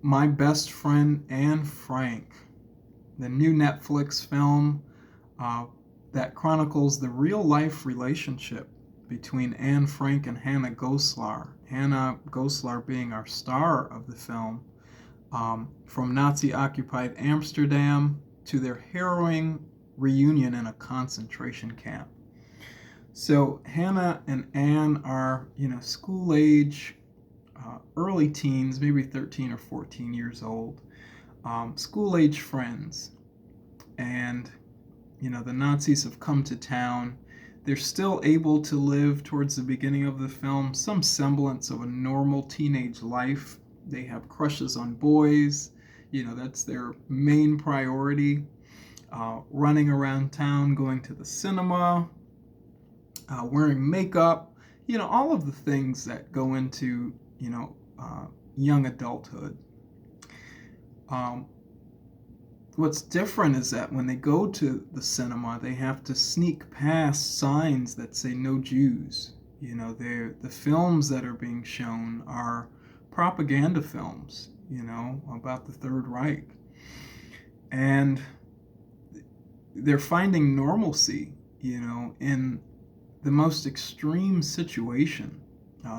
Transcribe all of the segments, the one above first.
My Best Friend Anne Frank, the new Netflix film uh, that chronicles the real life relationship between Anne Frank and Hannah Goslar. Hannah Goslar being our star of the film, from Nazi occupied Amsterdam to their harrowing reunion in a concentration camp. So Hannah and Anne are, school age, early teens, maybe 13 or 14 years old, school age friends. And, the Nazis have come to town. They're still able to live, towards the beginning of the film, some semblance of a normal teenage life. They have crushes on boys. That's their main priority. Running around town, going to the cinema, wearing makeup, all of the things that go into, young adulthood. Um, what's different is that when they go to the cinema, they have to sneak past signs that say no Jews. The films that are being shown are propaganda films, about the Third Reich. And they're finding normalcy, in the most extreme situation,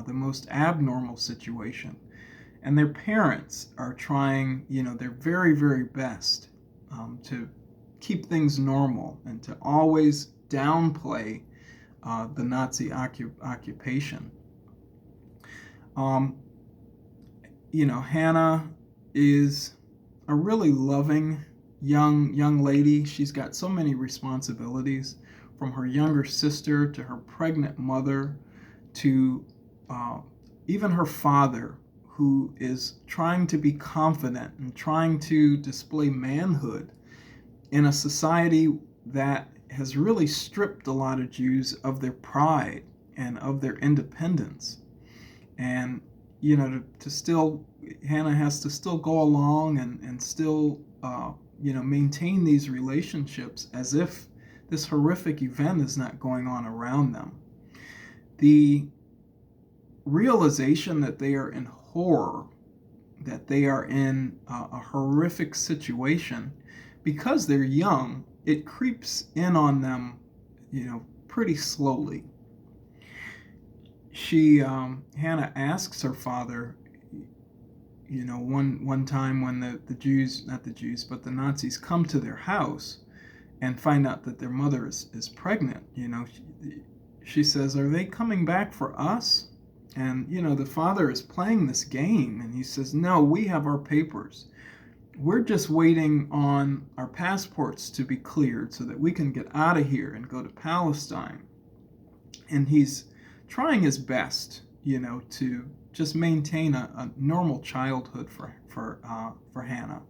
the most abnormal situation. And their parents are trying, their very, very best to keep things normal and to always downplay the Nazi occupation. Um, Hannah is a really loving young lady. She's got so many responsibilities, from her younger sister to her pregnant mother to even her father, who is trying to be confident and trying to display manhood in a society that has really stripped a lot of Jews of their pride and of their independence. And, to still, Hannah has to still go along and still, maintain these relationships as if this horrific event is not going on around them. The realization that they are in horror, that they are in a horrific situation, because they're young, it creeps in on them, pretty slowly. Hannah asks her father, one time when the Jews, not the Jews, but the Nazis come to their house and find out that their mother is pregnant, she says, "Are they coming back for us?" And, the father is playing this game, and he says, "No, we have our papers. We're just waiting on our passports to be cleared so that we can get out of here and go to Palestine." And he's trying his best, to just maintain a normal childhood for Hannah.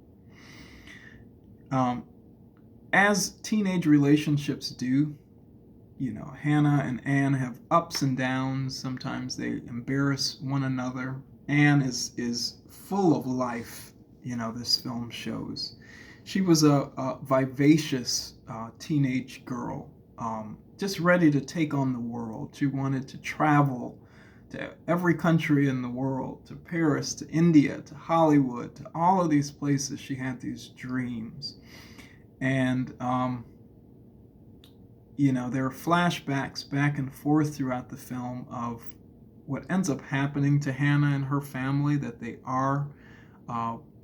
As teenage relationships do, Hannah and Anne have ups and downs. Sometimes they embarrass one another. Anne is full of life, this film shows. She was a vivacious teenage girl, just ready to take on the world. She wanted to travel to every country in the world, to Paris, to India, to Hollywood, to all of these places. She had these dreams. And, there are flashbacks back and forth throughout the film of what ends up happening to Hannah and her family, that they are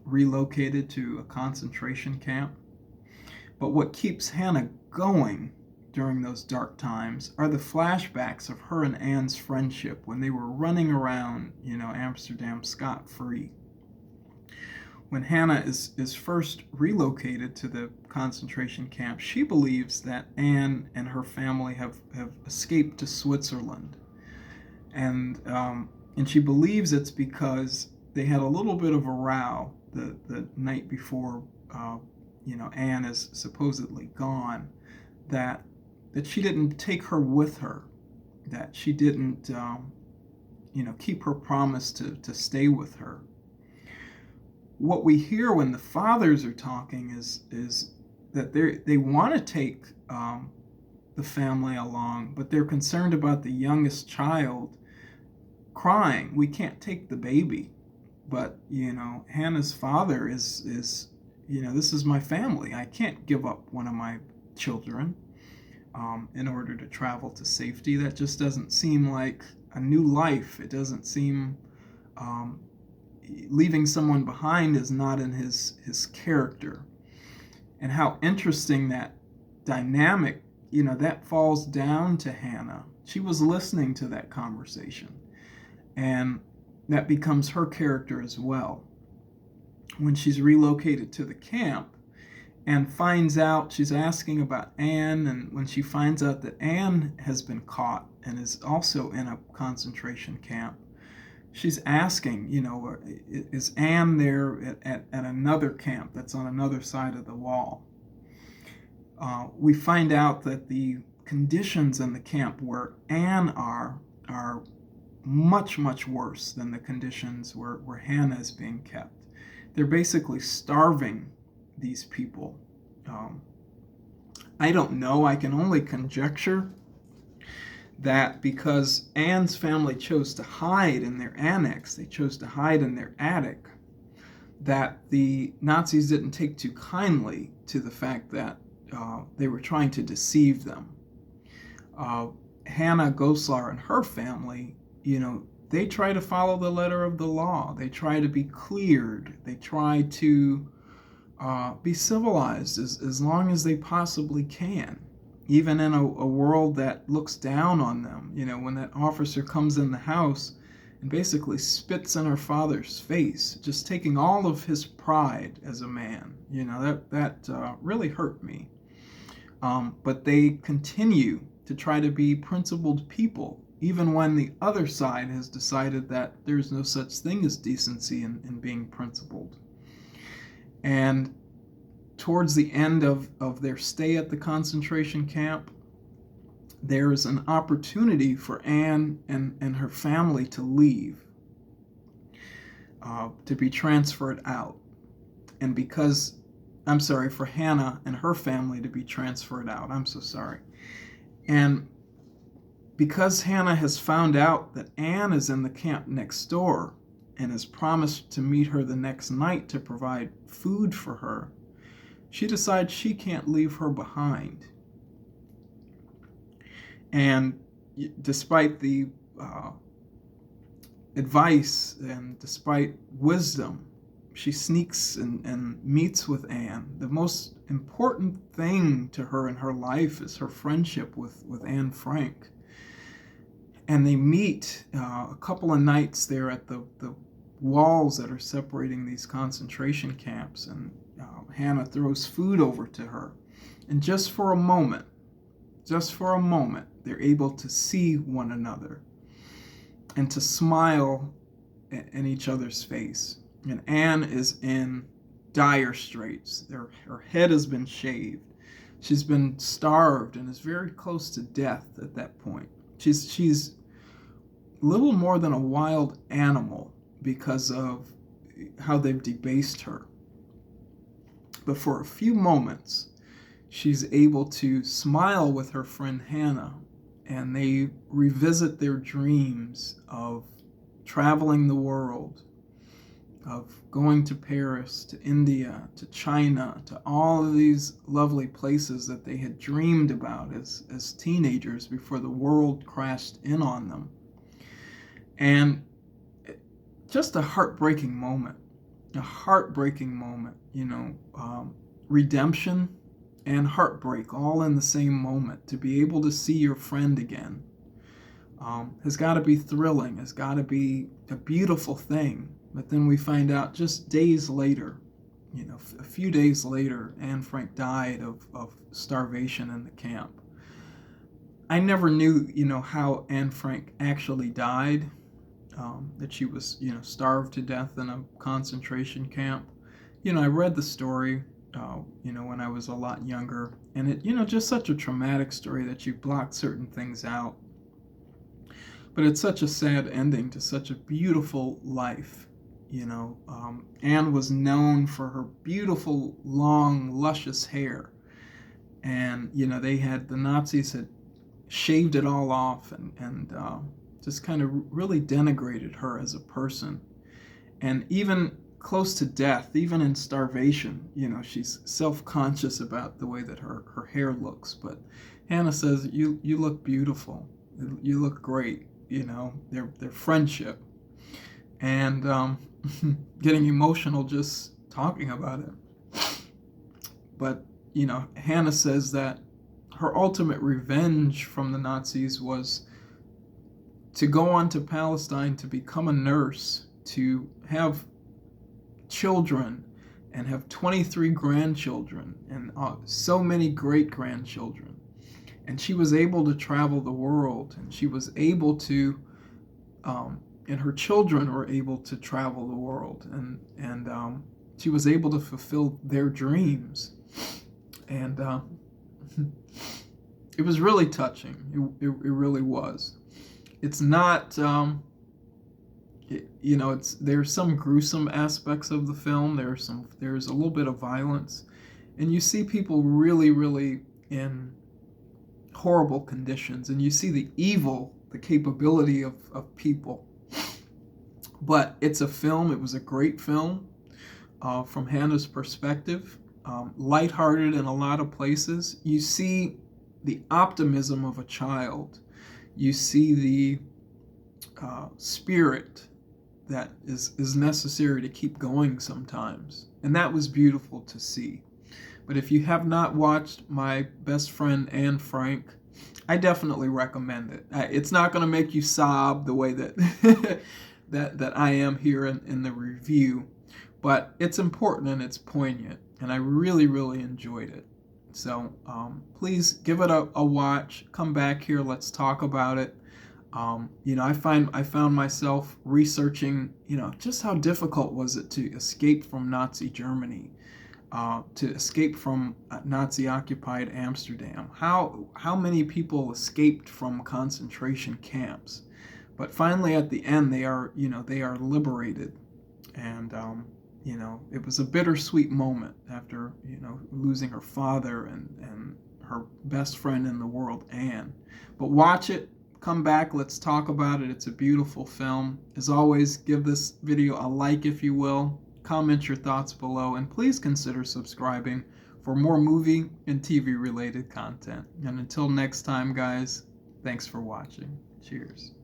relocated to a concentration camp. But what keeps Hannah going during those dark times are the flashbacks of her and Anne's friendship when they were running around, Amsterdam scot-free. When Hannah is first relocated to the concentration camp, she believes that Anne and her family have escaped to Switzerland. And she believes it's because they had a little bit of a row the night before, Anne is supposedly gone, that she didn't take her with her, that she didn't, keep her promise to stay with her. What we hear when the fathers are talking is that they want to take the family along, but they're concerned about the youngest child crying. "We can't take the baby." But, Hannah's father is this is my family. I can't give up one of my children in order to travel to safety. That just doesn't seem like a new life. It doesn't seem um, leaving someone behind is not in his character. And how interesting that dynamic, that falls down to Hannah. She was listening to that conversation, and that becomes her character as well. When she's relocated to the camp and finds out, she's asking about Anne, and when she finds out that Anne has been caught and is also in a concentration camp, she's asking, is Anne there at another camp that's on another side of the wall? We find out that the conditions in the camp where Anne are much, much worse than the conditions where Hannah is being kept. They're basically starving these people. I don't know. I can only conjecture that because Anne's family chose to hide in their annex, they chose to hide in their attic, that the Nazis didn't take too kindly to the fact that they were trying to deceive them. Hannah Goslar and her family, they try to follow the letter of the law. They try to be cleared. They try to be civilized as long as they possibly can, even in a world that looks down on them. When that officer comes in the house and basically spits in her father's face, just taking all of his pride as a man, that really hurt me. But they continue to try to be principled people, even when the other side has decided that there's no such thing as decency in being principled. And towards the end of their stay at the concentration camp, there's an opportunity for Anne and her family to leave, to be transferred out. And for Hannah and her family to be transferred out. I'm so sorry. And because Hannah has found out that Anne is in the camp next door and has promised to meet her the next night to provide food for her, she decides she can't leave her behind. And despite the advice and despite wisdom, she sneaks and meets with Anne. The most important thing to her in her life is her friendship with Anne Frank. And they meet a couple of nights there at the walls that are separating these concentration camps. And Hannah throws food over to her. And just for a moment, they're able to see one another and to smile in each other's face. And Anne is in dire straits. Her head has been shaved. She's been starved and is very close to death at that point. She's little more than a wild animal because of how they've debased her. But for a few moments, she's able to smile with her friend Hannah, and they revisit their dreams of traveling the world, of going to Paris, to India, to China, to all of these lovely places that they had dreamed about as teenagers before the world crashed in on them. And just a heartbreaking moment, redemption and heartbreak all in the same moment. To be able to see your friend again has got to be thrilling, has got to be a beautiful thing. But then we find out just days later, a few days later, Anne Frank died of starvation in the camp. I never knew, how Anne Frank actually died, that she was, starved to death in a concentration camp. I read the story, when I was a lot younger, and it, just such a traumatic story that you block certain things out. But it's such a sad ending to such a beautiful life. Anne was known for her beautiful, long, luscious hair. And, the Nazis had shaved it all off and just kind of really denigrated her as a person. And even close to death, even in starvation, she's self-conscious about the way that her hair looks. But Hannah says, you look beautiful. You look great. Their friendship. And getting emotional just talking about it. But, Hannah says that her ultimate revenge from the Nazis was to go on to Palestine to become a nurse, to have children, and have 23 grandchildren, and so many great-grandchildren. And she was able to travel the world, and she was able to, and her children were able to travel the world, and she was able to fulfill their dreams. And it was really touching. It really was. It's not, there's some gruesome aspects of the film. There's a little bit of violence, and you see people really, really in horrible conditions, and you see the evil, the capability of people. But it's a film. It was a great film from Hannah's perspective. Lighthearted in a lot of places. You see the optimism of a child. You see the spirit that is necessary to keep going sometimes. And that was beautiful to see. But if you have not watched My Best Friend Anne Frank, I definitely recommend it. It's not going to make you sob the way that that I am here in the review, but it's important and it's poignant, and I really, really enjoyed it. So please give it a watch. Come back here. Let's talk about it. I found myself researching, just how difficult was it to escape from Nazi Germany, to escape from Nazi-occupied Amsterdam. How many people escaped from concentration camps, but finally at the end they are liberated, and it was a bittersweet moment after losing her father and her best friend in the world, Anne. But watch it. Come back, let's talk about it. It's a beautiful film. As always, give this video a like if you will. Comment your thoughts below, and please consider subscribing for more movie and TV related content. And until next time, guys, thanks for watching. Cheers.